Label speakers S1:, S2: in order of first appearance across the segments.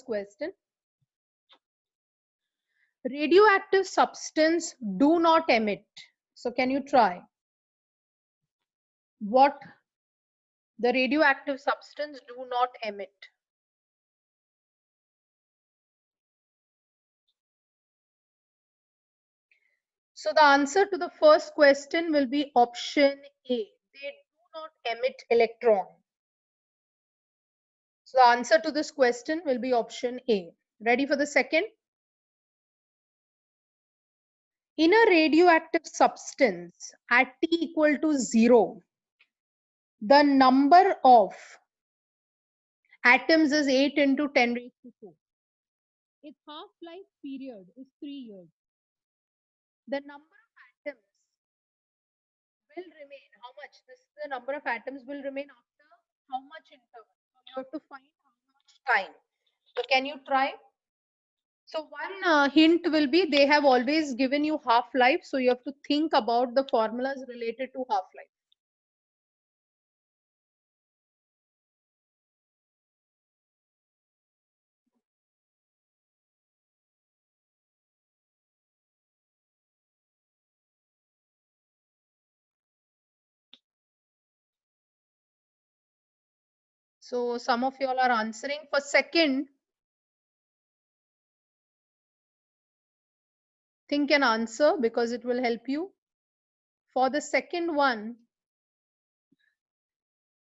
S1: first question. Radioactive substance do not emit. So can you try? What the radioactive substance do not emit? So the answer to the first question will be option A. They do not emit electron. So the answer to this question will be option A. Ready for the second? In a radioactive substance at T equal to 0, the number of atoms is 8 into 10 raised to 4. Its half-life period is 3 years. The number of atoms will remain, how much? This is the number of atoms will remain after how much interval? So you have to find how much time. So can you try? So one hint will be they have always given you half-life. So you have to think about the formulas related to half-life. So some of you all are answering. For second, think an answer because it will help you. For the second one,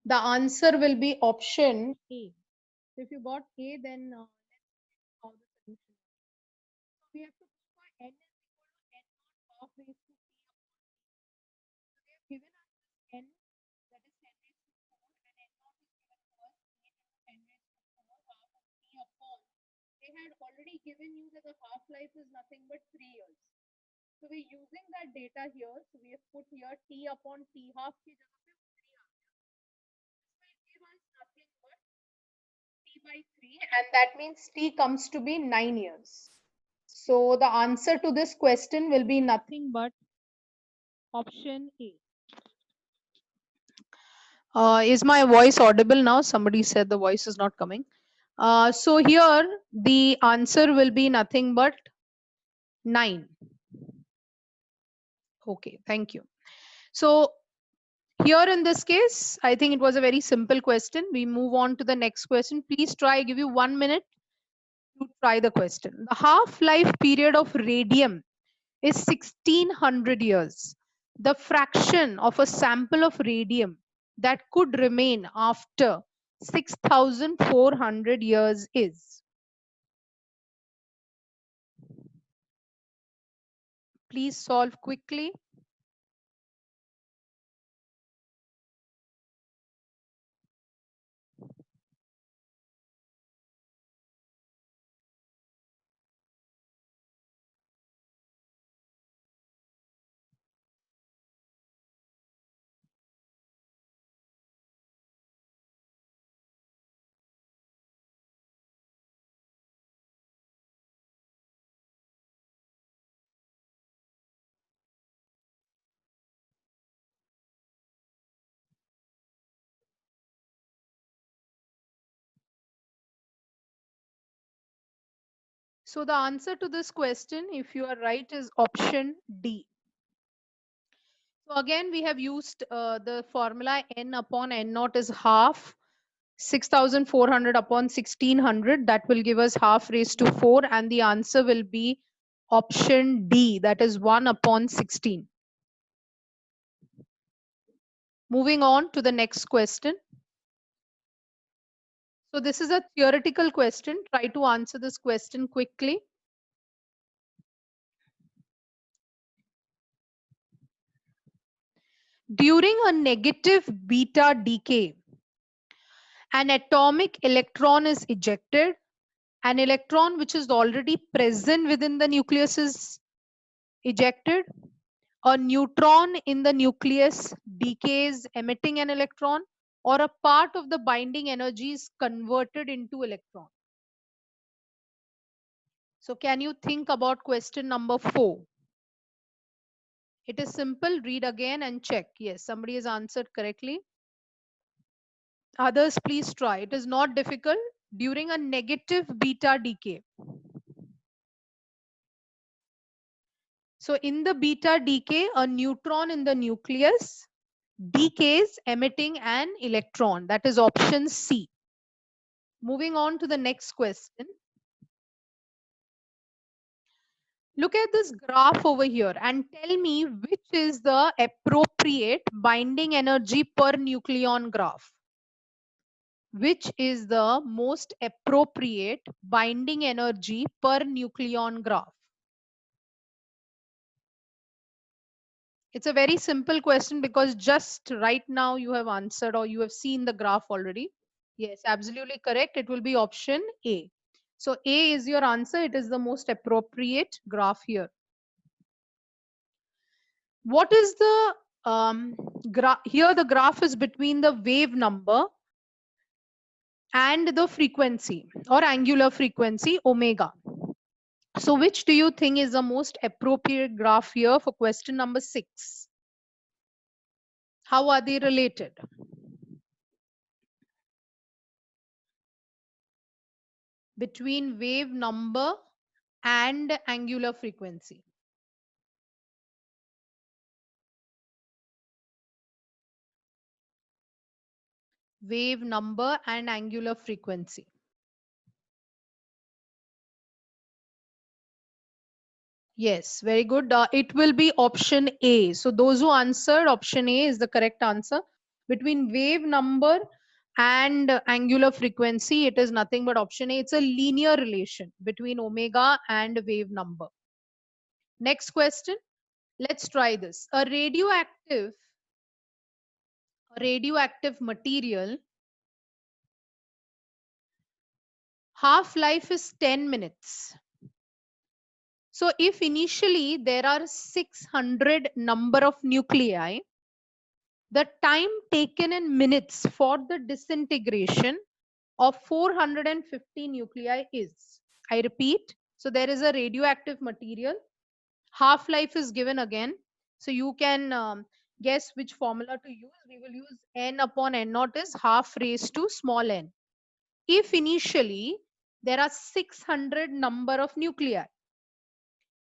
S1: the answer will be option A. So if you got A, then let's see how the solution. So we have to go for n is equal to n naught half raised to t upon t. So they have given us this n, that is 10 raised to 4, and n naught is given to us 8 into 10 raised to 4 half of t upon. They had already given you that the half life is nothing but 3 years. So we're using that data here. So we have put here t upon t half की जगह पे 3 आ गया. This will give us nothing but t by 3, and that means t comes to be 9 years. So the answer to this question will be nothing but option A. Is my voice audible now? Somebody said the voice is not coming. So here the answer will be nothing but 9. Okay, thank you. So here in this case, I think it was a very simple question. We move on to the next question. Please try, I give you 1 minute to try the question. The half-life period of radium is 1600 years. The fraction of a sample of radium that could remain after 6400 years is. Please solve quickly. So the answer to this question, if you are right, is option D. So again, we have used the formula n upon n naught is half 6400 upon 1600. That will give us half raised to 4, and the answer will be option D, that is 1 upon 16. Moving on to the next question. So this is a theoretical question. Try to answer this question quickly. During a negative beta decay, an atomic electron is ejected. An electron which is already present within the nucleus is ejected. A neutron in the nucleus decays, emitting an electron, or a part of the binding energy is converted into electron. So can you think about question number 4? It is simple. Read again and check. Yes, somebody has answered correctly. Others, please try. It is not difficult. during a negative beta decay. So in the beta decay, a neutron in the nucleus decays emitting an electron. That is option C. Moving on to the next question. Look at this graph over here and tell me which is the appropriate binding energy per nucleon graph. Which is the most appropriate binding energy per nucleon graph? It's a very simple question because just right now you have answered or you have seen the graph already. Yes, absolutely correct. It will be option A. So A is your answer. It is the most appropriate graph here. What is the here the graph is between the wave number and the frequency or angular frequency omega. So which do you think is the most appropriate graph here for question number 6? How are they related? Between wave number and angular frequency. Wave number and angular frequency. Yes, very good. It will be option A. So those who answered option A is the correct answer. Between wave number and angular frequency, it is nothing but option A. It's a linear relation between omega and wave number. Next question. Let's try this. A radioactive material half-life is 10 minutes. So if initially there are 600 number of nuclei, the time taken in minutes for the disintegration of 450 nuclei is, I repeat, so there is a radioactive material, half-life is given again. So you can guess which formula to use. We will use n upon n naught is half raised to small n. If initially there are 600 number of nuclei,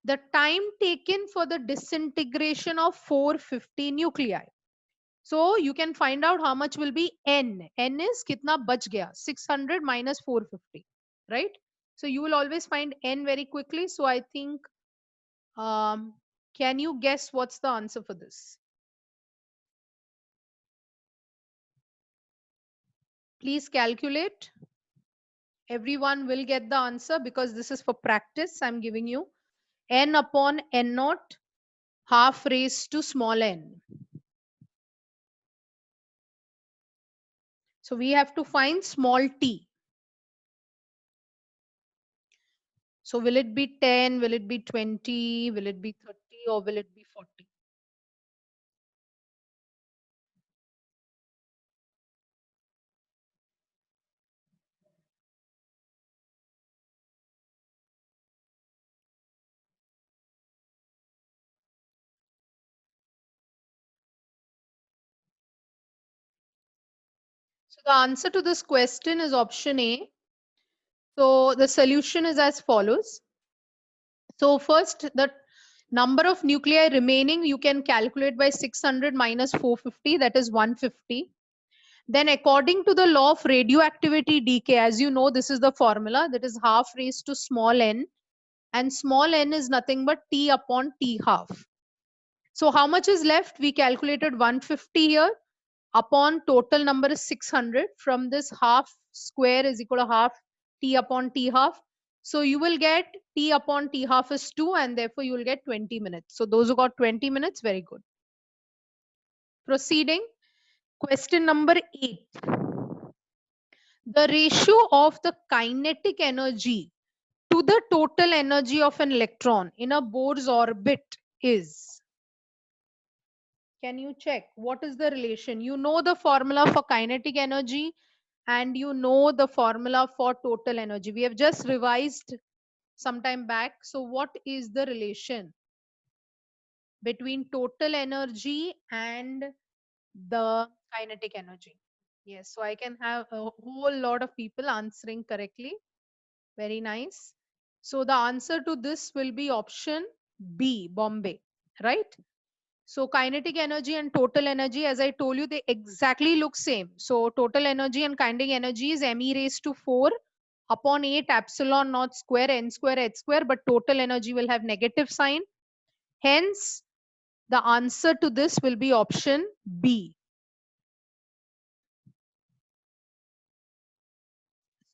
S1: the time taken for the disintegration of 450 nuclei. So you can find out how much will be n. N is kitna bach gaya? 600 minus 450, right? So you will always find n very quickly. So I think, can you guess what's the answer for this? Please calculate. Everyone will get the answer because this is for practice. I'm giving you n upon n naught half raised to small n. So we have to find small t. So will it be 10? Will it be 20? Will it be 30? Or will it be 40? So the answer to this question is option A. So the solution is as follows. So first, the number of nuclei remaining you can calculate by 600 minus 450, that is 150. Then according to the law of radioactivity decay, as you know, this is the formula, that is half raised to small n, and small n is nothing but t upon t half. So how much is left? We calculated 150 here upon total number is 600. From this, half square is equal to half t upon t half. So you will get t upon t half is 2, and therefore you will get 20 minutes. So those who got 20 minutes, very good. Proceeding, question number 8. The ratio of the kinetic energy to the total energy of an electron in a Bohr's orbit is. Can you check what is the relation? You know the formula for kinetic energy and you know the formula for total energy. We have just revised some time back. So what is the relation between total energy and the kinetic energy? Yes, so I can have a whole lot of people answering correctly. Very nice. So the answer to this will be option B, Bombay, right? So kinetic energy and total energy, as I told you, they exactly look same. So total energy and kinetic energy is me raised to 4 upon 8 epsilon naught square n square h square, but total energy will have negative sign. Hence, the answer to this will be option B.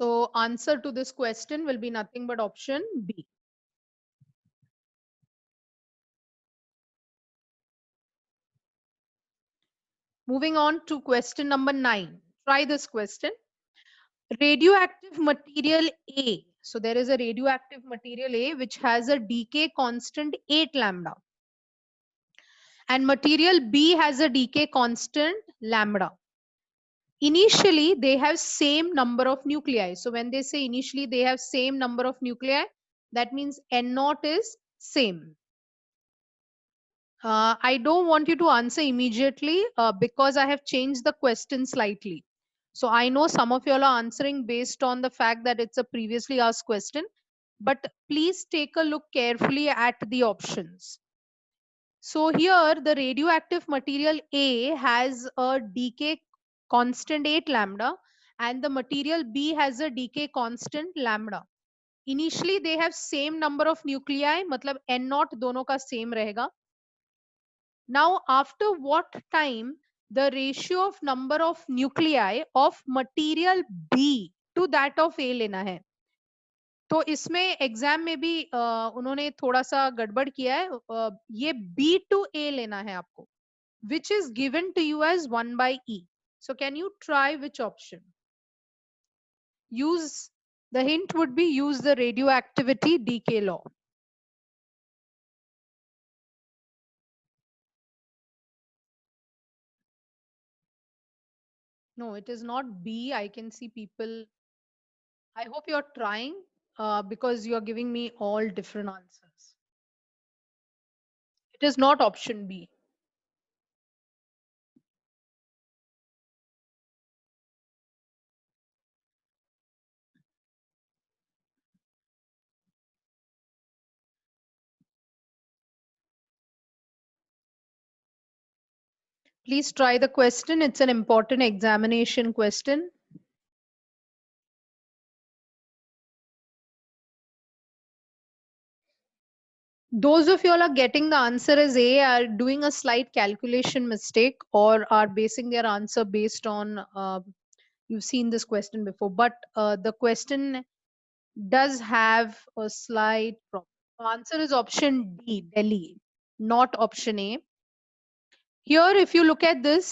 S1: So answer to this question will be nothing but option B. Moving on to question number 9. Try this question. Radioactive material A. So there is a radioactive material A which has a decay constant 8 lambda. And material B has a decay constant lambda. Initially, they have same number of nuclei. So when they say initially they have same number of nuclei, that means N naught is same. I don't want you to answer immediately because I have changed the question slightly. So I know some of you all are answering based on the fact that it's a previously asked question, but please take a look carefully at the options. So here the radioactive material A has a decay constant 8 lambda and the material B has a decay constant lambda. Initially they have same number of nuclei, matlab N naught दोनों का same रहेगा. Now, after what time the ratio of number of nuclei of material B to that of A लेना है. तो इसमें exam में भी उन्होंने थोड़ा सा गड़बड़ किया है. ये B to A लेना है आपको, which is given to you as 1 by E. So can you try which option? Use the hint would be use the radioactivity decay law. No, it is not B. I can see people. I hope you're trying because you're giving me all different answers. It is not option B. Please try the question. It's an important examination question. Those of you all are getting the answer as A are doing a slight calculation mistake or are basing their answer based on, you've seen this question before, but the question does have a slight problem. Answer is option D, Delhi, not option A. Here, if you look at this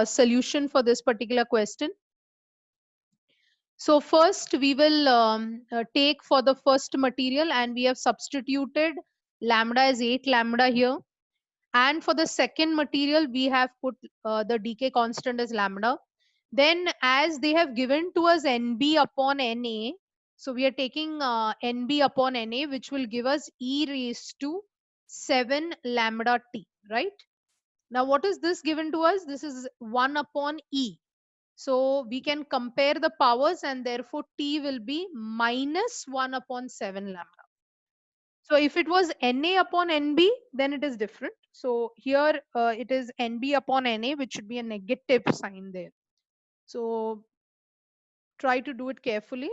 S1: solution for this particular question, so first we will take for the first material and we have substituted lambda as 8 lambda here. And for the second material, we have put the decay constant as lambda. Then as they have given to us NB upon Na, so we are taking NB upon Na, which will give us e raised to 7 lambda t, right? Now what is this given to us? This is 1 upon E. So we can compare the powers and therefore T will be minus 1 upon 7 lambda. So if it was Na upon Nb, then it is different. So here it is Nb upon Na, which should be a negative sign there. So try to do it carefully.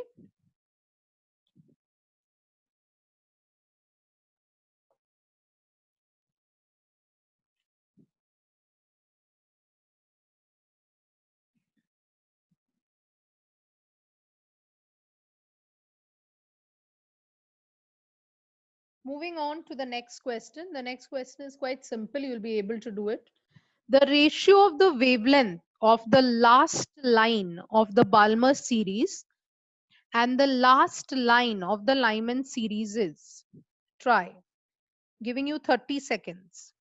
S1: Moving on to the next question. The next question is quite simple. You'll be able to do it. The ratio of the wavelength of the last line of the Balmer series and the last line of the Lyman series is, try, giving you 30 seconds.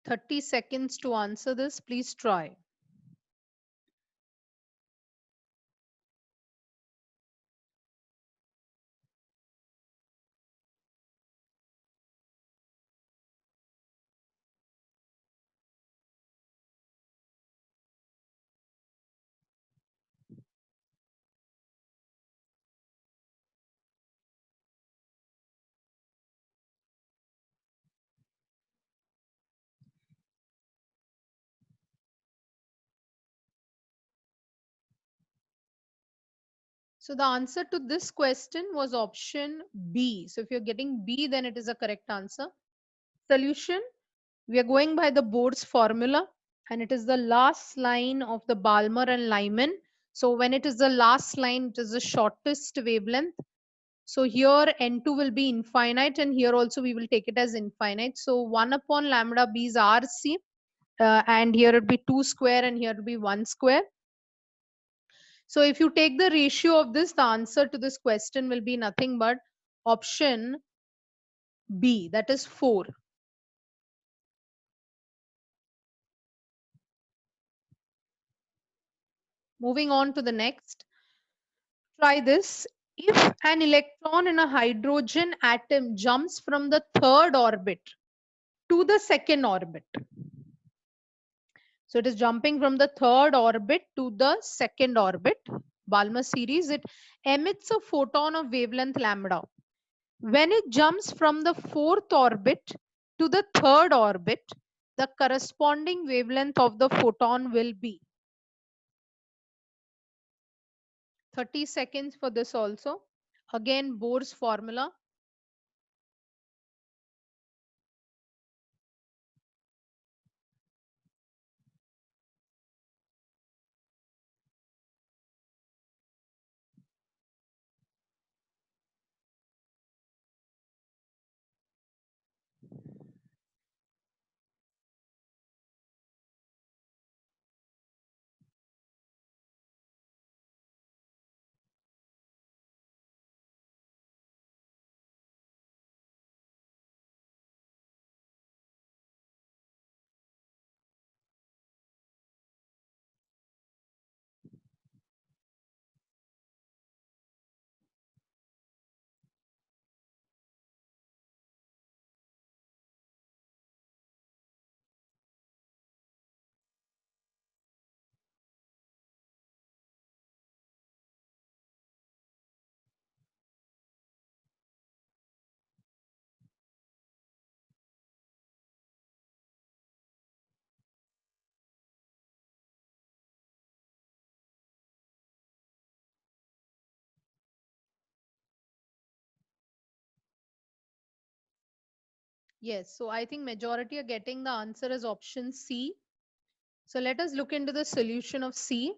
S1: 30 seconds to answer this. Please try. So the answer to this question was option B. So if you're getting B, then it is a correct answer. Solution, we are going by the Bohr's formula, and it is the last line of the Balmer and Lyman. So when it is the last line, it is the shortest wavelength. So here N2 will be infinite, and here also we will take it as infinite. So 1 upon lambda B is RC, and here it will be 2 square, and here it will be 1 square. So if you take the ratio of this, the answer to this question will be nothing but option B, that is 4. Moving on to the next. Try this. If an electron in a hydrogen atom jumps from the third orbit to the second orbit, so it is jumping from the third orbit to the second orbit, Balmer series, it emits a photon of wavelength lambda. When it jumps from the fourth orbit to the third orbit, the corresponding wavelength of the photon will be. 30 seconds for this also. Again, Bohr's formula. Yes, so I think majority are getting the answer as option C. So let us look into the solution of C.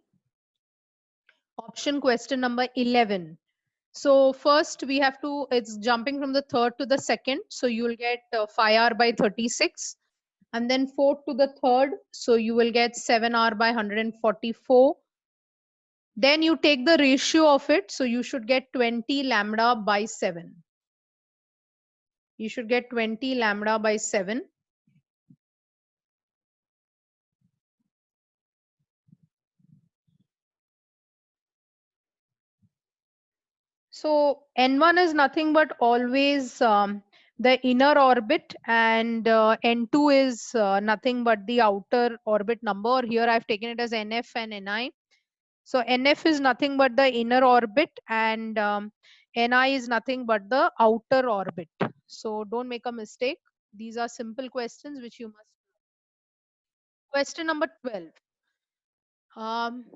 S1: Option question number 11. So first we have to, it's jumping from the third to the second. So you will get 5R by 36. And then fourth to the third. So you will get 7R by 144. Then you take the ratio of it. So you should get 20 lambda by 7. You should get 20 lambda by 7. So N1 is nothing but always the inner orbit, and N2 is nothing but the outer orbit number. Here I've taken it as NF and NI. So NF is nothing but the inner orbit, and NI is nothing but the outer orbit. So don't make a mistake. These are simple questions which you must. Question number 12. Um,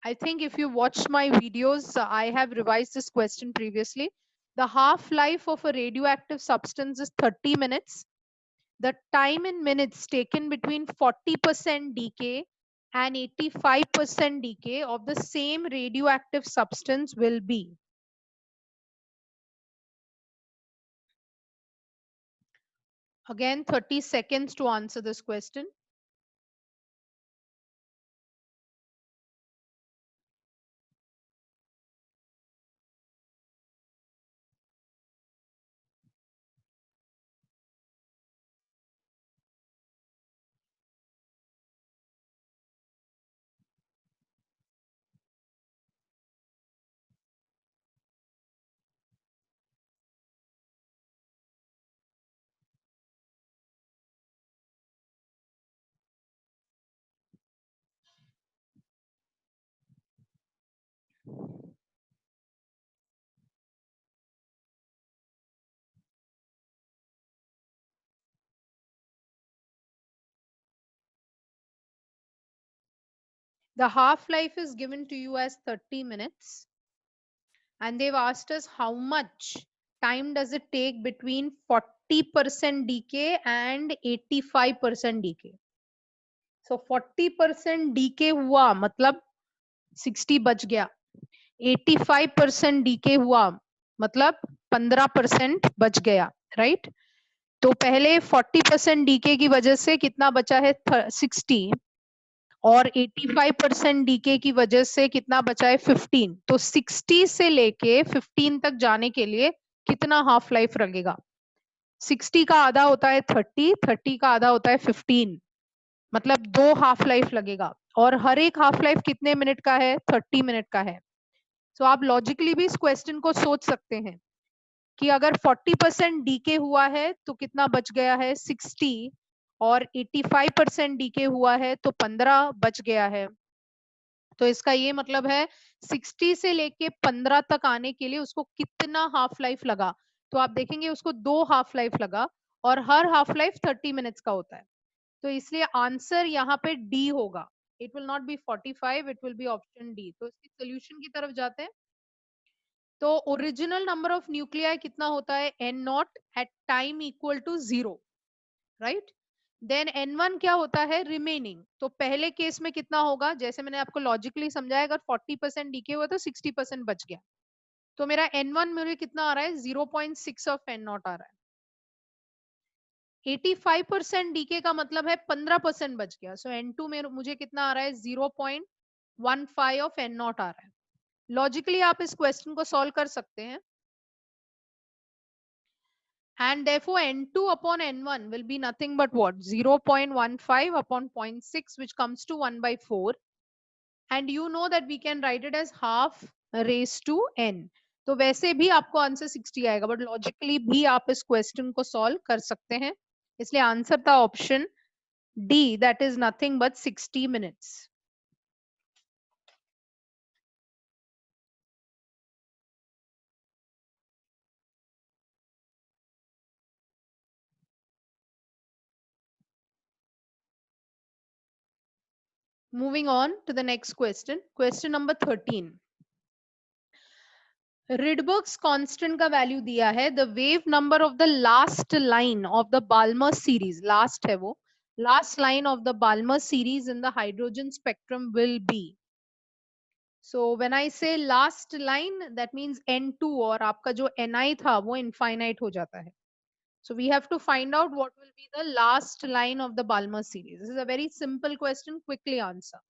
S1: I think if you watched my videos, I have revised this question previously. The half-life of a radioactive substance is 30 minutes. The time in minutes taken between 40% decay and 85% decay of the same radioactive substance will be. Again, 30 seconds to answer this question. The half life is given to you as 30 minutes, and they've asked us how much time does it take between 40% decay and 85% decay. So 40% decay हुआ मतलब 60 बच गया, 85% DK हुआ मतलब 15% बच गया, right? तो पहले 40% डीके की वजह से कितना बचा है 60, और 85% डीके की वजह से कितना बचा है 15। तो 60 से लेके 15 तक जाने के लिए कितना हाफ लाइफ लगेगा? 60 का आधा होता है 30, 30 का आधा होता है 15, मतलब 2 हाफ लाइफ लगेगा। और हर एक हाफ लाइफ कितने मिनट का है? 30 मिनट का है। सो आप लॉजिकली भी इस क्वेश्चन को सोच सकते हैं कि अगर 40% डीके हुआ है तो कितना बच गया है 60, और 85% डीके हुआ है तो 15 बच गया है। तो इसका ये मतलब है 60 से लेके 15 तक आने के लिए उसको कितना हाफ लाइफ लगा? तो आप देखेंगे उसको 2 हाफ लाइफ लगा, और हर हाफ लाइफ 30 मिनट्स का होता है। तो इसलिए आंसर यहाँ पे डी होगा। It will not be 45, it will be option D. तो इसकी सोल्यूशन की तरफ जाते हैं। तो ओरिजिनल नंबर ऑफ न्यूक्लियाई कितना होता है? N nought at time equal to 0, right? Then N1 क्या होता है? रिमेनिंग। तो पहले केस में कितना होगा? जैसे मैंने आपको लॉजिकली समझाया, अगर 40% डीके हुआ तो 60% बच गया। तो मेरा N1 मेरे कितना आ रहा है? 0.6 ऑफ एन नॉट आ रहा है। 85% डीके का मतलब है 15% बच गया। सो N2 में मुझे कितना आ रहा है? 0.15 ऑफ एन नॉट आ रहा है। लॉजिकली आप इस क्वेश्चन को सॉल्व कर सकते हैं, and therefore N2 upon N1 will be nothing but what? 0.15 upon 0.6, which comes to 1 by 4. And you know that we can write it as half raised to n. तो वैसे भी आपको आंसर 60 आएगा, but logically भी आप इस question को solve कर सकते हैं। इसलिए आंसर था option D, that is nothing but 60 minutes. Moving on to the next question, question number 13. Rydberg's constant का वैल्यू दिया है, the wave number of the last line of the Balmer series, last है वो, last line of the Balmer series in the hydrogen spectrum will be. So when I say last line, that means N2, और आपका जो Ni था वो infinite हो जाता है। So we have to find out what will be the last line of the Balmer series. This is a very simple question, quickly answer.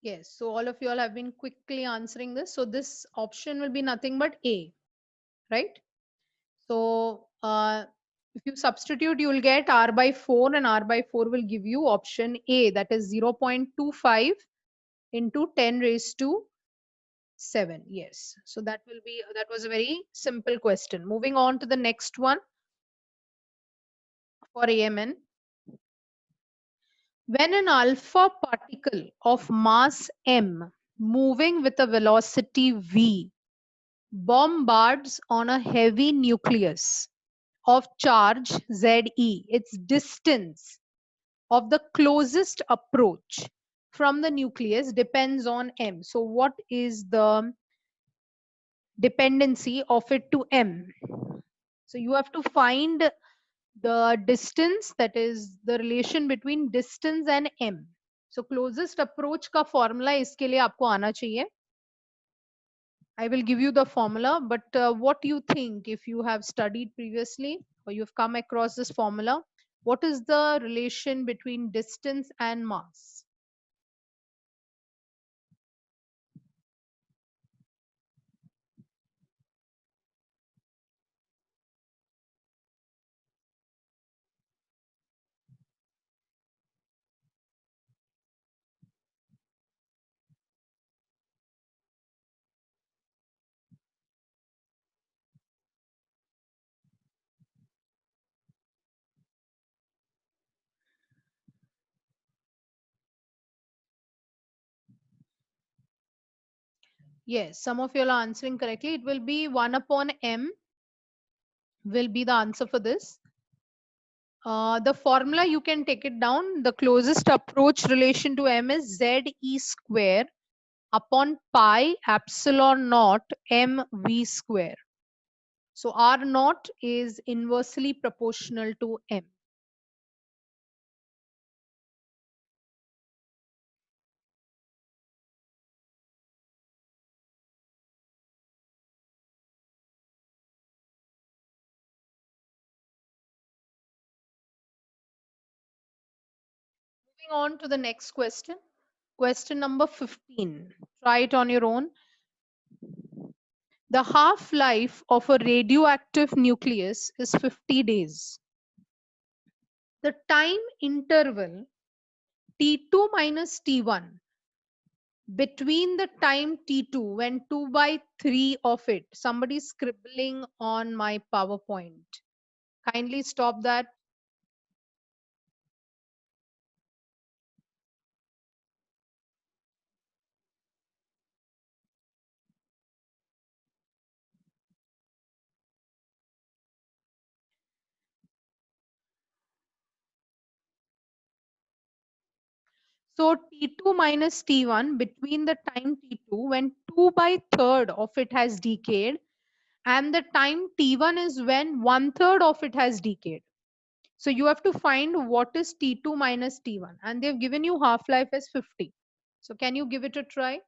S1: Yes, so all of you all have been quickly answering this. So this option will be nothing but A, right? So if you substitute, you will get R by 4, and R by 4 will give you option A, that is 0.25 into 10 raised to 7. Yes, so that will be, that was a very simple question. Moving on to the next one for AMN. When an alpha particle of mass m moving with a velocity v bombards on a heavy nucleus of charge Ze, its distance of the closest approach from the nucleus depends on m. So what is the dependency of it to m? So you have to find the distance, that is the relation between distance and m. So closest approach का formula इसके लिए आपको आना चाहिए. I will give you the formula, but what do you think, if you have studied previously or you've come across this formula, what is the relation between distance and mass? Yes, some of you are answering correctly. It will be 1 upon m will be the answer for this. The formula, you can take it down. The closest approach relation to m is z e square upon pi epsilon naught mv square. So r naught is inversely proportional to m. Moving on to the next question. Question number 15. Try it on your own. The half-life of a radioactive nucleus is 50 days. The time interval T2 minus T1 between the time T2 when 2 by 3 of it, somebody scribbling on my PowerPoint. Kindly stop that. So T2 minus T1 between the time T2 when 2 by 3rd of it has decayed and the time T1 is when 1/3 of it has decayed. So you have to find what is T2 minus T1 and they've given you half-life as 50. So can you give it a try?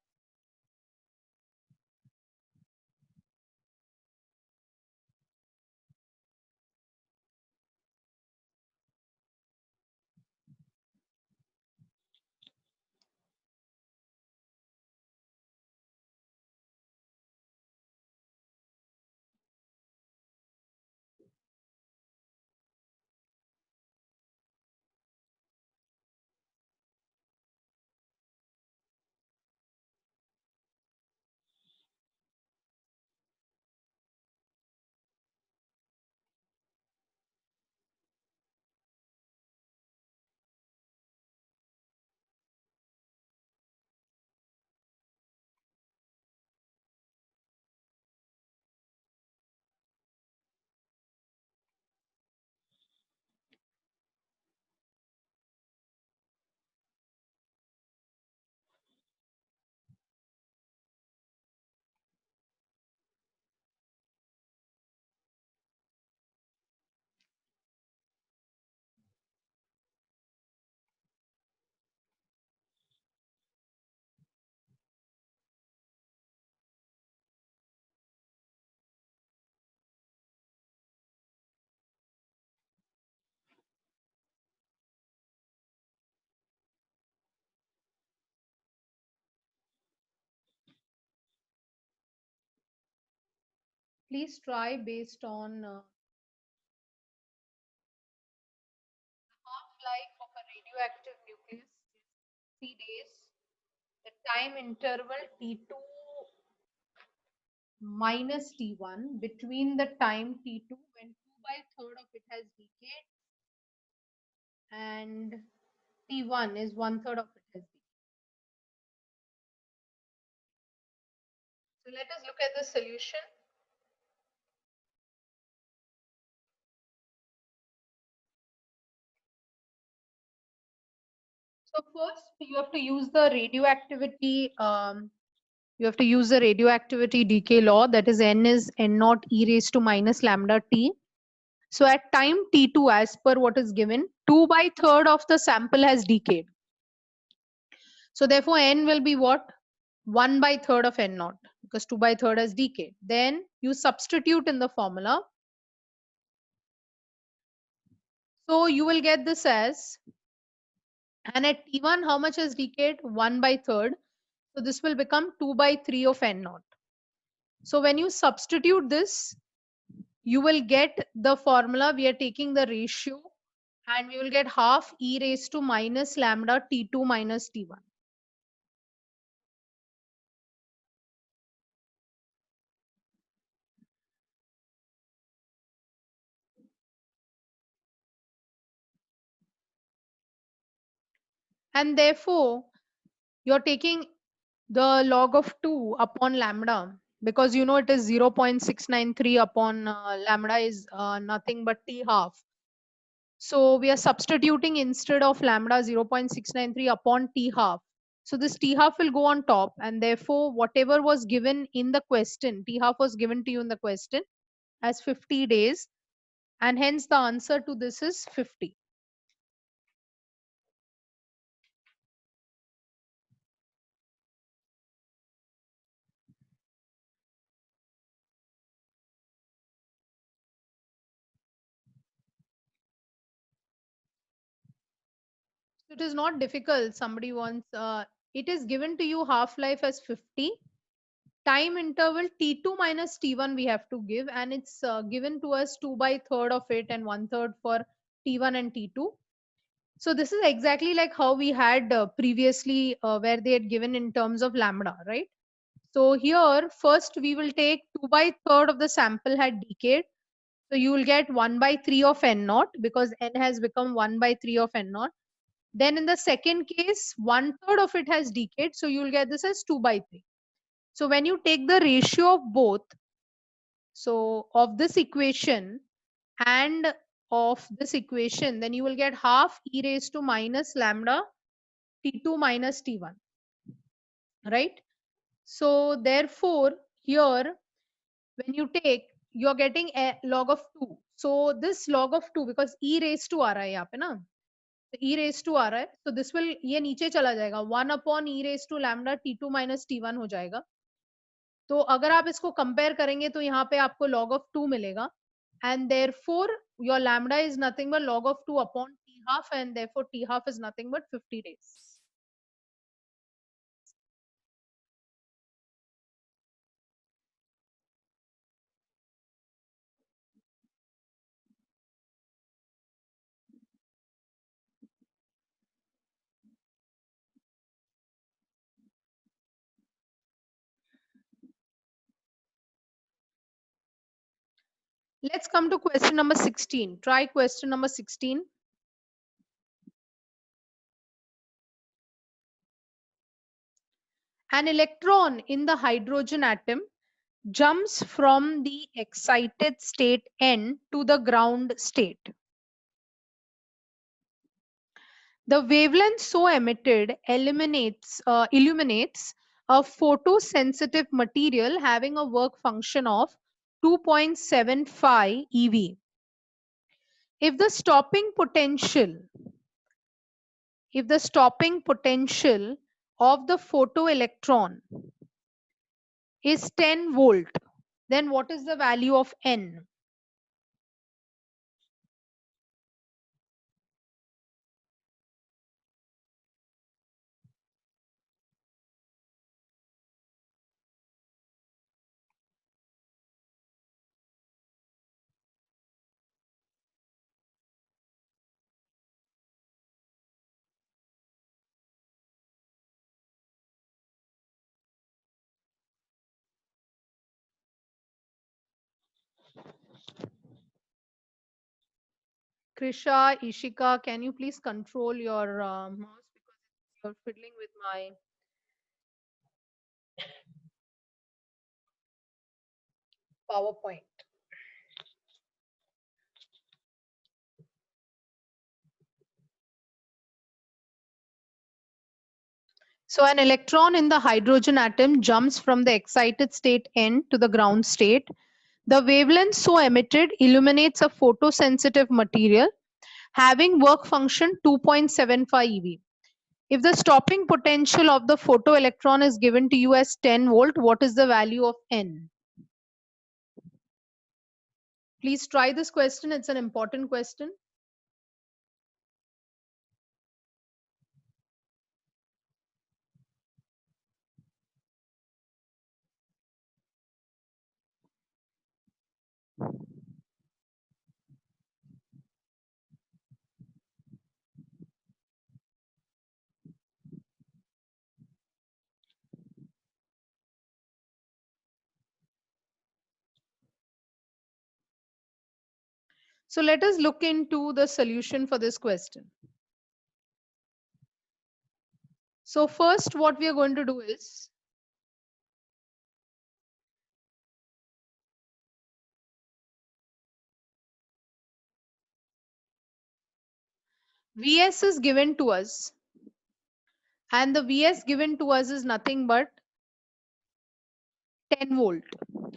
S1: Please try based on half-life of a radioactive nucleus is 3 days. The time interval T2 minus T1 between the time T2 when 2 by 3rd of it has decayed and T1 is 1/3 of it has decayed. So let us look at the solution. So first you have to use the radioactivity decay law, that is n is n naught e raised to minus lambda t. So at time t2 as per what is given 2 by 3rd of the sample has decayed. So therefore n will be what? 1 by 3rd of n naught because 2 by 3rd has decayed. Then you substitute in the formula. So you will get this as, and at T1 how much has decayed? 1 by 3rd. So this will become 2 by 3 of n naught. So when you substitute this, you will get the formula. We are taking the ratio and we will get half e raised to minus lambda T2 minus T1. And therefore, you're taking The log of 2 upon lambda, because you know it is 0.693 upon lambda is nothing but t half. So we are substituting instead of lambda 0.693 upon t half. So this t half will go on top, and therefore whatever was given in the question, t half was given to you in the question as 50 days, and hence the answer to this is 50. It is not difficult. Somebody wants, it is given to you half life as 50. Time interval T2 minus T1 we have to give, and it's given to us 2 by third of it and 1/3 for T1 and T2. So this is exactly like how we had previously where they had given in terms of lambda, right? So here first we will take 2 by third of the sample had decayed. So you will get 1 by 3 of n naught because n has become 1 by 3 of n naught. Then in the second case, 1/3 of it has decayed. So you will get this as 2 by 3. So when you take the ratio of both, so of this equation and of this equation, then you will get half e raised to minus lambda T2 minus T1, right? So therefore, here when you take, you're getting a log of 2. So this log of 2, because e raised to आ रहा है यहाँ पे ना, तो e raised to आ रहा है, so this will, ये नीचे चला जाएगा, 1 upon e raised to lambda T2 minus T1 हो जाएगा. तो अगर आप इसको कंपेयर करेंगे तो यहाँ पे आपको log of 2 मिलेगा, and therefore your lambda is nothing but log of 2 upon t half, and therefore t half is nothing but 50 days. Let's come to question number 16. Try question number 16. An electron in the hydrogen atom jumps from the excited state N to the ground state. The wavelength so emitted illuminates a photosensitive material having a work function of 2.75 eV. If the stopping potential of the photoelectron is 10 volt, then what is the value of N? Krisha, Ishika, can you please control your mouse because you're fiddling with my PowerPoint. So an electron in the hydrogen atom jumps from the excited state N to the ground state. The wavelength so emitted illuminates a photosensitive material having work function 2.75 eV. If the stopping potential of the photoelectron is given to you as 10 volt, what is the value of N? Please try this question. It's an important question. So let us look into the solution for this question. So first what we are going to do is, Vs is given to us, and the Vs given to us is nothing but 10 volt.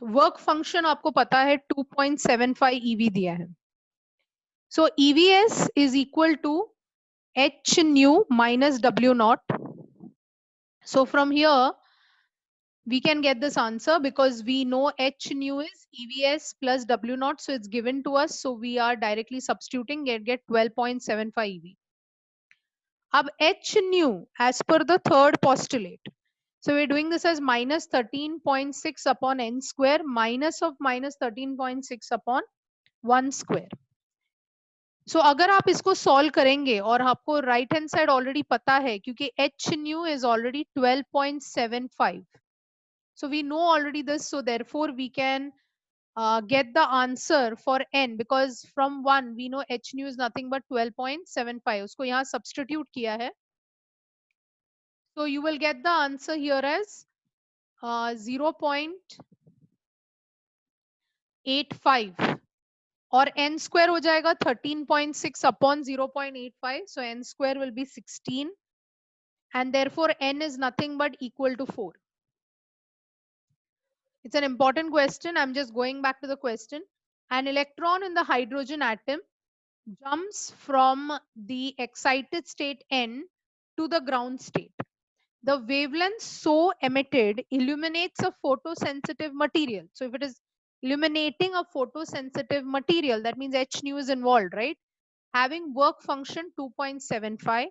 S1: Work function आपको पता है 2.75 EV दिया है. So EVS is equal to H nu minus W naught. So from here we can get this answer because we know H nu is EVS plus W naught, so it's given to us, so we are directly substituting and get 12.75 EV. अब H nu as per the third postulate, so we're doing this as minus 13.6 upon n square minus of minus 13.6 upon 1 square. So अगर आप इसको solve करेंगे और आपको right hand side already पता है क्योंकि H nu is already 12.75. So we know already this, so therefore we can get the answer for n, because from 1 we know H nu is nothing but 12.75. उसको यहाँ substitute किया है. So you will get the answer here as 0.85 और n square हो जाएगा 13.6 upon 0.85. So n square will be 16, and therefore n is nothing but equal to 4. It's an important question. I'm just going back to the question. An electron in the hydrogen atom jumps from the excited state N to the ground state. The wavelength so emitted illuminates a photosensitive material. So if it is illuminating a photosensitive material, that means H nu is involved, right? Having work function 2.75,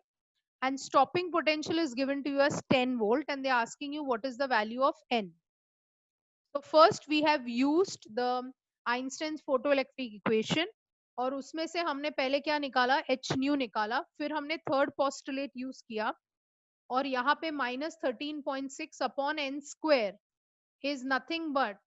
S1: and stopping potential is given to you as 10 volt, and they're asking you what is the value of N. So first we have used the Einstein's photoelectric equation, और उसमें से हमने पहले क्या निकाला, H nu निकाला, फिर हमने थर्ड पोस्टुलेट यूज किया, और यहाँ पे -13.6 upon n square is nothing but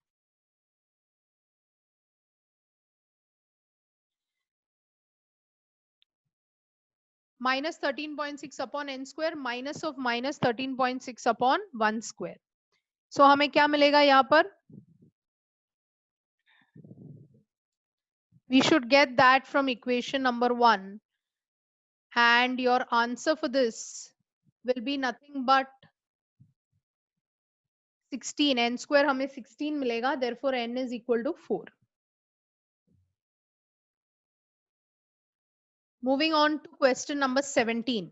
S1: -13.6 upon n square minus of -13.6 upon 1 square. So हमें क्या मिलेगा यहाँ पर, we should get that from equation number 1, and your answer for this will be nothing but 16. n square हमें 16 मिलेगा, therefore n is equal to 4. Moving on to question number 17.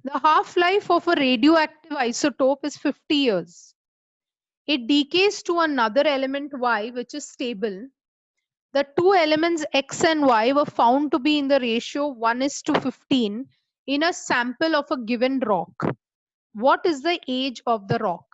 S1: The half-life of a radioactive isotope is 50 years. It decays to another element Y, which is stable. The two elements X and Y were found to be in the ratio 1:15 in a sample of a given rock. What is the age of the rock?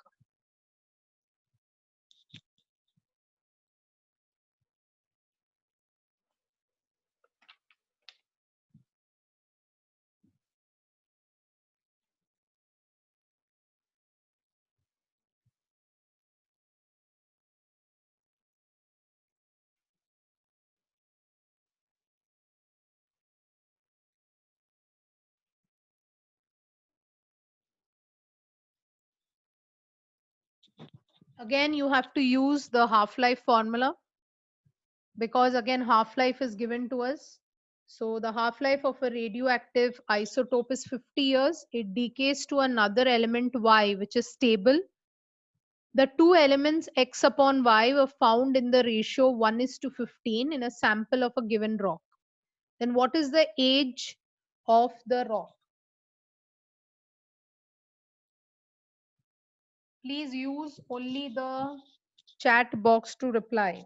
S1: Again, you have to use the half-life formula, because again half-life is given to us. So the half-life of a radioactive isotope is 50 years. It decays to another element Y, which is stable. The two elements X upon Y were found in the ratio 1:15 in a sample of a given rock. Then what is the age of the rock? Please use only the chat box to reply.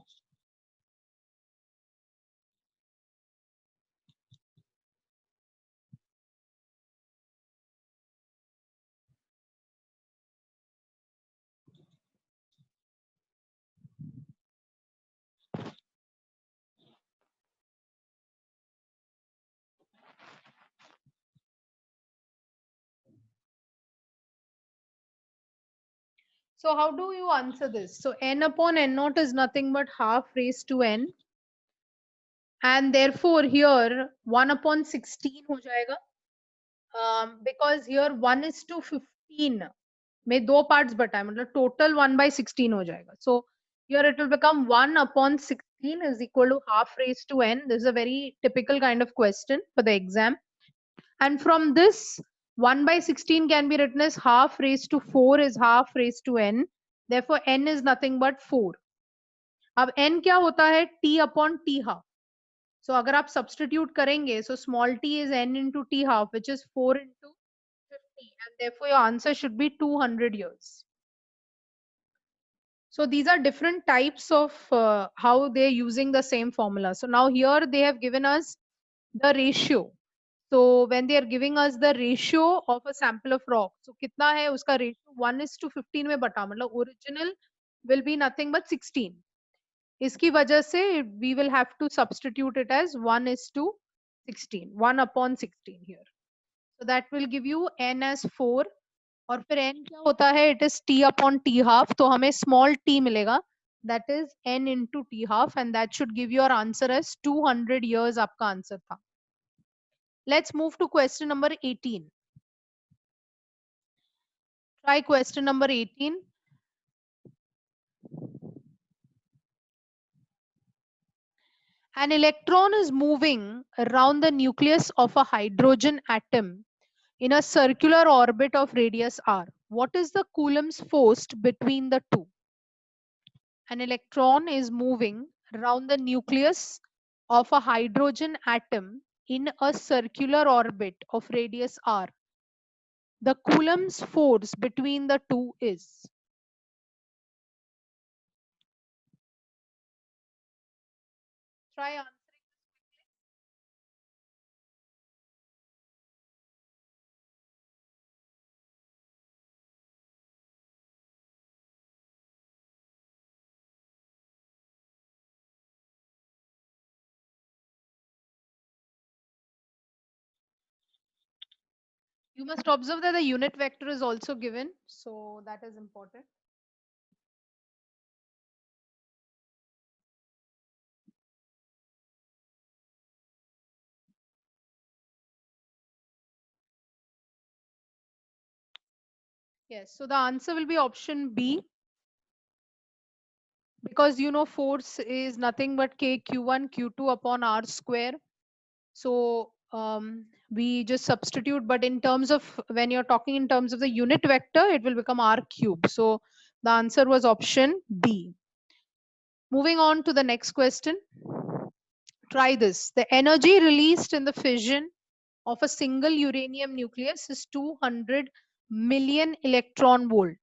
S1: So how do you answer this? So n upon n naught is nothing but half raised to n, and therefore here 1 upon 16 हो जाएगा, because here 1:15 में 2 parts बटा है, मतलब total 1/16 हो जाएगा. So here it will become 1/16 is equal to half raised to n. This is a very typical kind of question for the exam. And from this 1/16 can be written as half raised to 4 is half raised to n. Therefore n is nothing but 4. अब n क्या होता है? t upon t half. So अगर आप substitute करेंगे, so small t is n into t half, which is 4 into 50, and therefore your answer should be 200 years. So these are different types of how they're using the same formula. So now here they have given us the ratio. So when they are giving us the ratio of a sample of rock, so कितना है उसका ratio 1:15 में बटा, मतलब original will be nothing but 16. इसकी वजह से we will have to substitute it as 1:16, 1/16 here. So that will give you n as 4. और फिर n क्या होता है? It is t upon t half. तो हमें small t मिलेगा. That is n into t half, and that should give your answer as 200 years. आपका answer था. Let's move to question number 18. Try question number 18. An electron is moving around the nucleus of a hydrogen atom in a circular orbit of radius r. What is the Coulomb's force between the two? An electron is moving around the nucleus of a hydrogen atom in a circular orbit of radius r. The Coulomb's force between the two is. Try answering. You must observe that the unit vector is also given, so that is important. Yes, so the answer will be option B, because you know force is nothing but k q1 q2 upon r square. So we just substitute, but in terms of when you're talking in terms of the unit vector, it will become r cube. So the answer was option B. Moving on to the next question. Try this. The energy released in the fission of a single uranium nucleus is 200 million electron volt.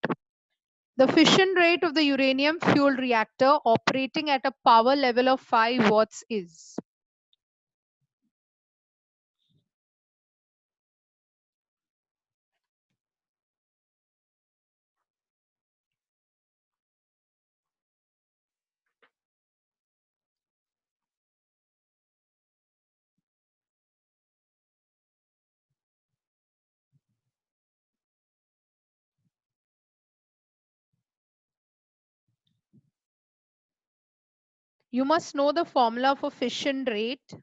S1: The fission rate of the uranium fuel reactor operating at a power level of 5 watts is. You must know the formula for fission rate.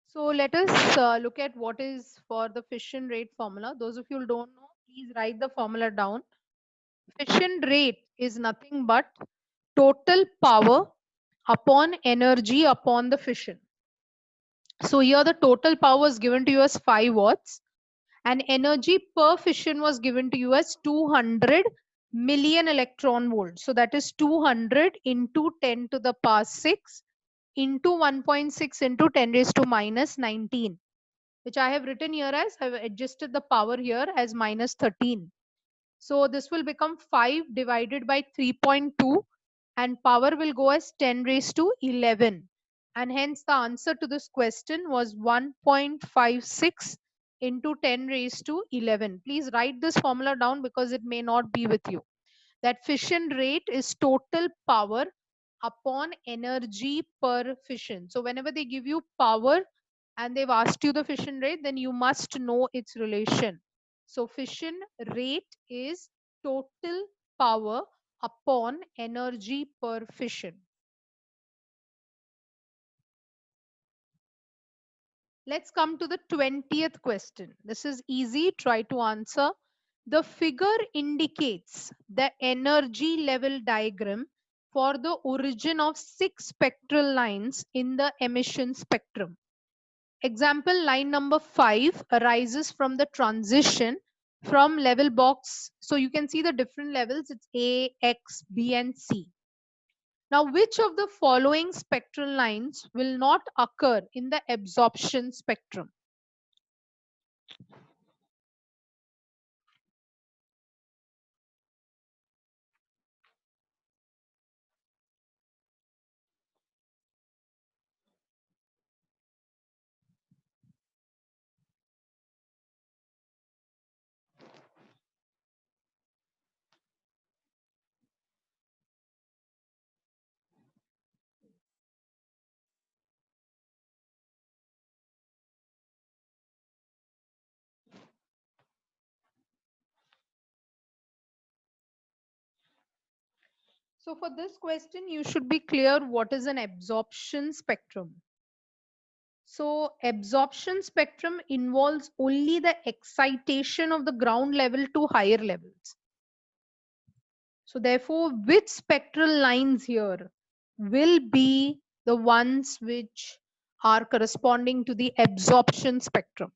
S1: So let us look at what is for the fission rate formula. Those of you who don't know, please write the formula down. Fission rate is nothing but total power upon energy upon the fission. So here the total power is given to you as 5 watts, and energy per fission was given to you as 200 million electron volts. So that is 200 into 10 to the power 6 into 1.6 into 10 raised to minus 19, which I have written here as, I've adjusted the power here as minus 13. So this will become 5 divided by 3.2, and power will go as 10 raised to 11. And hence the answer to this question was 1.56 into 10 raised to 11. Please write this formula down because it may not be with you. That fission rate is total power upon energy per fission. So whenever they give you power and they've asked you the fission rate, then you must know its relation. So fission rate is total power upon energy per fission. Let's come to the 20th question. This is easy. Try to answer. The figure indicates the energy level diagram for the origin of 6 spectral lines in the emission spectrum. Example, line number 5 arises from the transition from level box. So you can see the different levels. It's A, X, B, and C. Now, which of the following spectral lines will not occur in the absorption spectrum? So for this question, you should be clear what is an absorption spectrum. So absorption spectrum involves only the excitation of the ground level to higher levels. So therefore, which spectral lines here will be the ones which are corresponding to the absorption spectrum?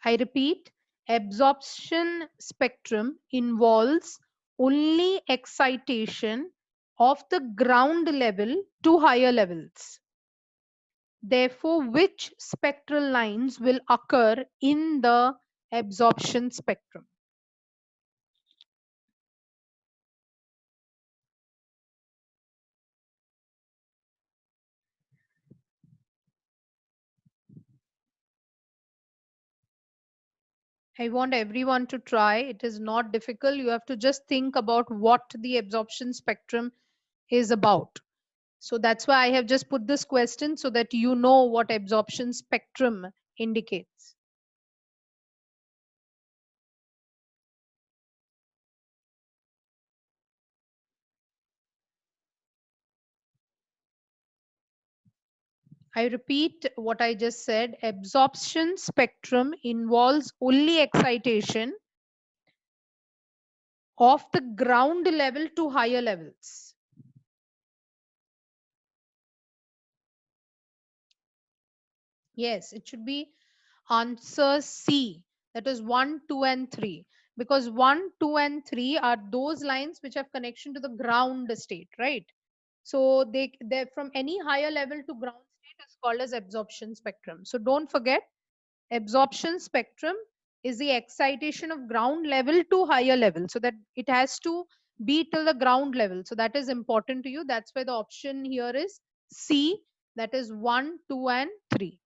S1: I repeat, absorption spectrum involves only excitation of the ground level to higher levels. Therefore, which spectral lines will occur in the absorption spectrum? I want everyone to try. It is not difficult. You have to just think about what the absorption spectrum is about. So that's why I have just put this question so that you know what absorption spectrum indicates. I repeat what I just said. Absorption spectrum involves only excitation of the ground level to higher levels. Yes, it should be answer C. That is 1, 2, and 3. Because 1, 2, and 3 are those lines which have connection to the ground state, right? So they from any higher level to ground state is called as absorption spectrum. So don't forget, absorption spectrum is the excitation of ground level to higher level. So that it has to be till the ground level. So that is important to you. That's why the option here is C. That is 1, 2, and 3.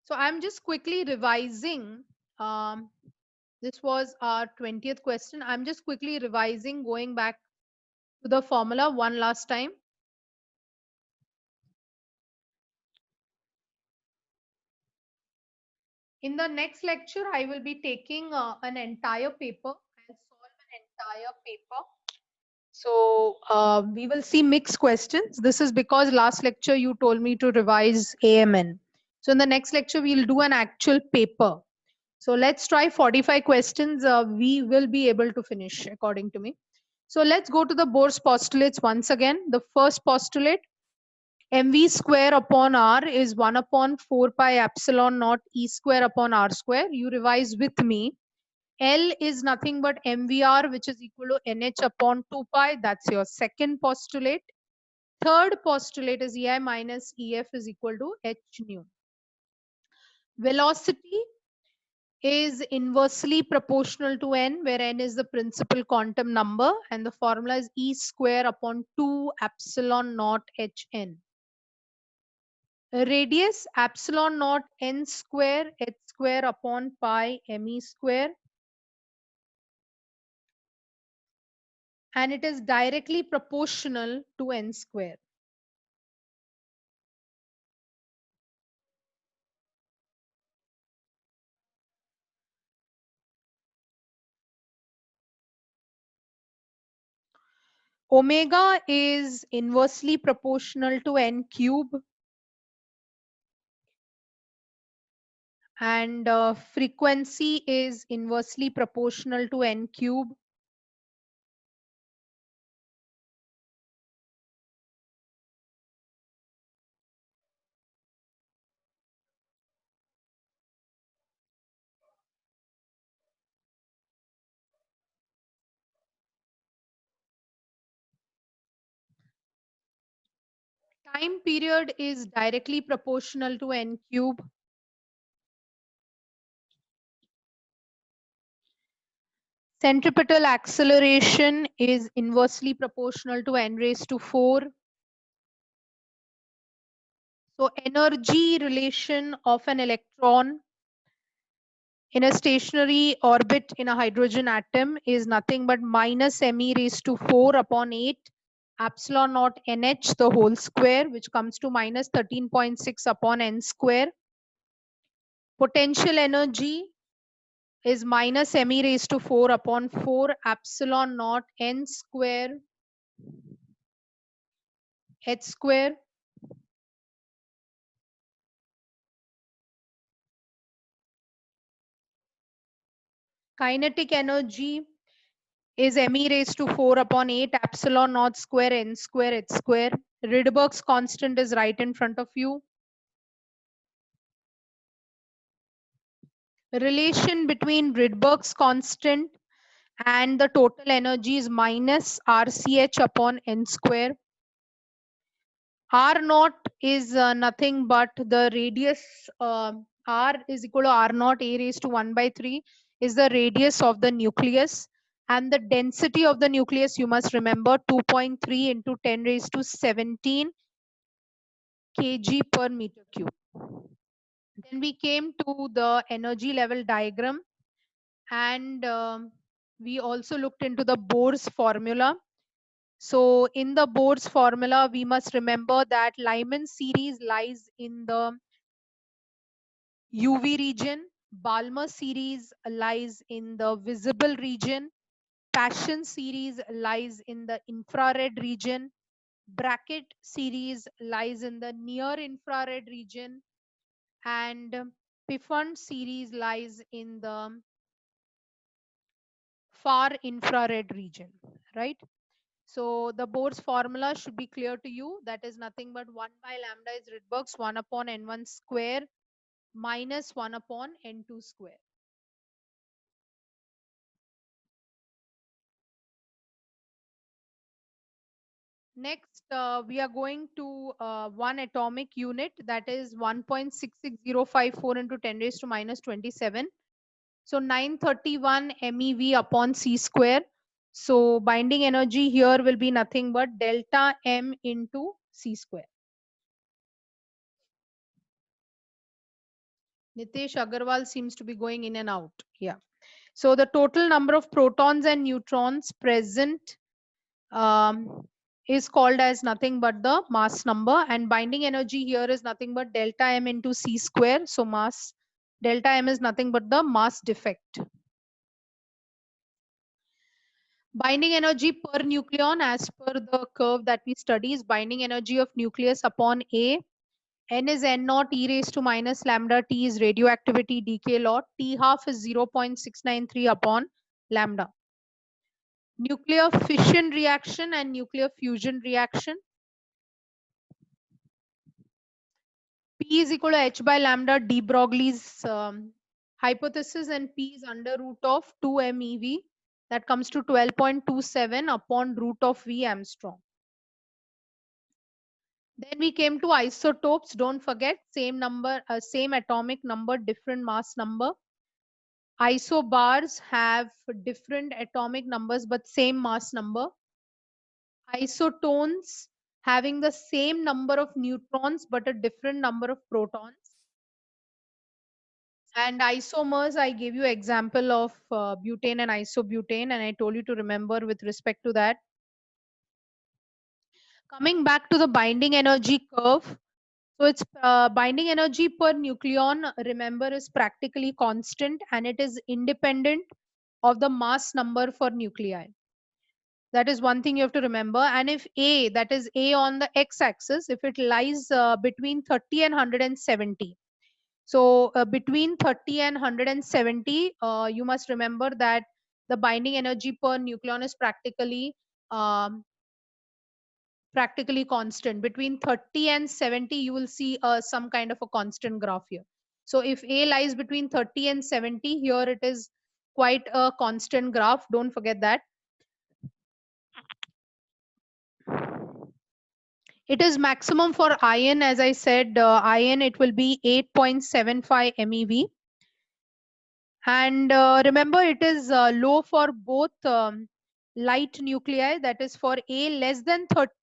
S1: So I'm just quickly revising. Um, this was our 20th question. I'm just quickly revising, going back to the formula one last time. In the next lecture, I will be taking an entire paper. I'll solve an entire paper. So we will see mixed questions. This is because last lecture you told me to revise AMN. So in the next lecture, we'll do an actual paper. So let's try 45 questions. We will be able to finish according to me. So let's go to the Bohr's postulates once again. The first postulate, mv square upon r is 1 upon 4 pi epsilon naught e square upon r square. You revise with me. L is nothing but mvr, which is equal to nh upon 2 pi. That's your second postulate. Third postulate is ei minus ef is equal to h nu. Velocity is inversely proportional to n, where n is the principal quantum number, and the formula is E square upon 2 epsilon naught hn. Radius epsilon naught n square h square upon pi me square, and it is directly proportional to n square. Omega is inversely proportional to n cube, and frequency is inversely proportional to n cube. Time period is directly proportional to n cube. Centripetal acceleration is inversely proportional to n raised to 4. So energy relation of an electron in a stationary orbit in a hydrogen atom is nothing but minus me raised to 4 upon 8 epsilon naught nh the whole square, which comes to minus 13.6 upon n square. Potential energy is minus me raised to 4 upon 4 epsilon naught n square h square. Kinetic energy is me raised to 4 upon 8 epsilon naught square n square h square. Rydberg's constant is right in front of you. Relation between Rydberg's constant and the total energy is minus RCH upon n square. R naught is nothing but the radius, R is equal to R naught a raised to 1 by 3 is the radius of the nucleus, and the density of the nucleus, you must remember, 2.3 into 10 raised to 17 kg per meter cube. Then we came to the energy level diagram, and we also looked into the Bohr's formula. So in the Bohr's formula, we must remember that Lyman series lies in the UV region, Balmer series lies in the visible region, Paschen series lies in the infrared region, Brackett series lies in the near infrared region, and Pfund series lies in the far infrared region, right? So the Bohr's formula should be clear to you. That is nothing but 1 by lambda is Rydberg's 1 upon n1 square minus 1 upon n2 square. Next, we are going to one atomic unit, that is 1.66054 into 10 raised to minus 27. So 931 MeV upon C square. So binding energy here will be nothing but delta M into C square. Nitesh Agarwal seems to be going in and out. Yeah. So the total number of protons and neutrons present is called as nothing but the mass number, and binding energy here is nothing but delta M into C square. So mass delta M is nothing but the mass defect. Binding energy per nucleon as per the curve that we study is binding energy of nucleus upon A. N is N naught e raised to minus lambda, T is radioactivity decay law, T half is 0.693 upon lambda. Nuclear fission reaction and nuclear fusion reaction. P is equal to H by lambda, de Broglie's hypothesis, and P is under root of 2 MeV. That comes to 12.27 upon root of V Armstrong. Then we came to isotopes. Don't forget, same number, same atomic number, different mass number. Isobars have different atomic numbers but same mass number. Isotones having the same number of neutrons but a different number of protons. And isomers, I gave you example of butane and isobutane, and I told you to remember with respect to that. Coming back to the binding energy curve, so its binding energy per nucleon, remember, is practically constant and it is independent of the mass number for nuclei. That is one thing you have to remember. And if A, that is A on the x-axis, if it lies between 30 and 170, so between 30 and 170, you must remember that the binding energy per nucleon is um, practically constant. Between 30 and 70, you will see some kind of a constant graph here. So if A lies between 30 and 70, here it is quite a constant graph. Don't forget that. It is maximum for iron. As I said, iron, it will be 8.75 MeV. And remember, it is low for both light nuclei, that is for A less than 30.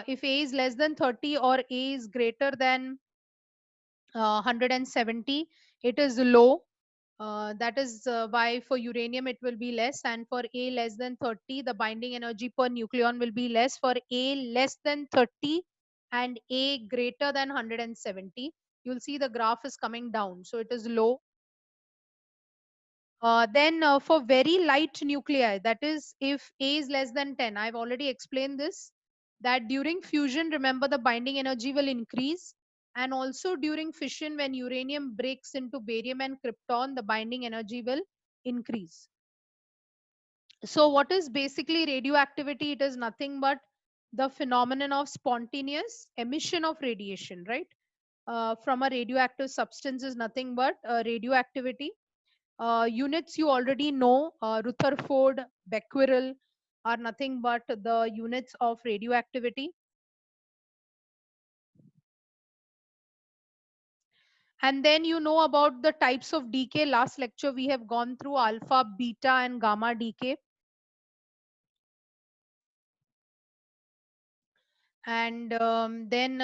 S1: If A is less than 30 or A is greater than 170, it is low. That is why for uranium it will be less, and for A less than 30, the binding energy per nucleon will be less. For A less than 30 and A greater than 170, you'll see the graph is coming down. So it is low. Then for very light nuclei, that is if A is less than 10, I've already explained this, that during fusion, remember, the binding energy will increase. And also during fission, when uranium breaks into barium and krypton, the binding energy will increase. So what is basically radioactivity? It is nothing but the phenomenon of spontaneous emission of radiation, right? From a radioactive substance is nothing but radioactivity. Units you already know, Rutherford, Becquerel are nothing but the units of radioactivity. And then you know about the types of decay. Last lecture we have gone through alpha, beta and gamma decay. And then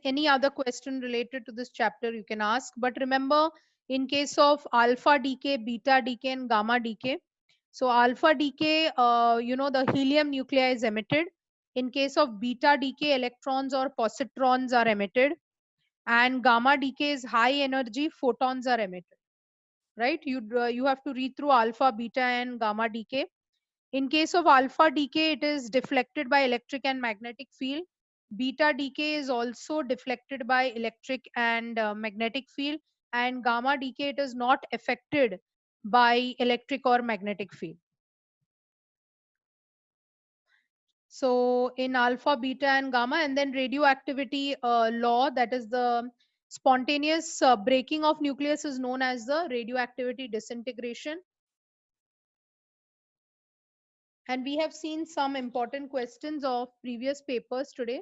S1: any other question related to this chapter you can ask. But remember, in case of alpha decay, beta decay and gamma decay, so alpha decay, the helium nuclei is emitted. In case of beta decay, electrons or positrons are emitted. And gamma decay is high energy, photons are emitted. Right? You have to read through alpha, beta and gamma decay. In case of alpha decay, it is deflected by electric and magnetic field. Beta decay is also deflected by electric and magnetic field. And gamma decay, it is not affected by electric or magnetic field. So in alpha, beta and gamma, and then radioactivity law, that is the spontaneous breaking of nucleus, is known as the radioactivity disintegration. And we have seen some important questions of previous papers today.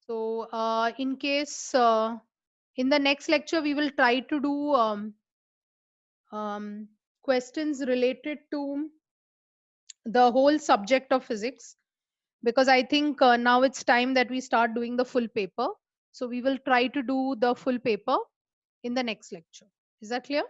S1: So in case in the next lecture, we will try to do questions related to the whole subject of physics, because I think now it's time that we start doing the full paper. So we will try to do the full paper in the next lecture. Is that clear?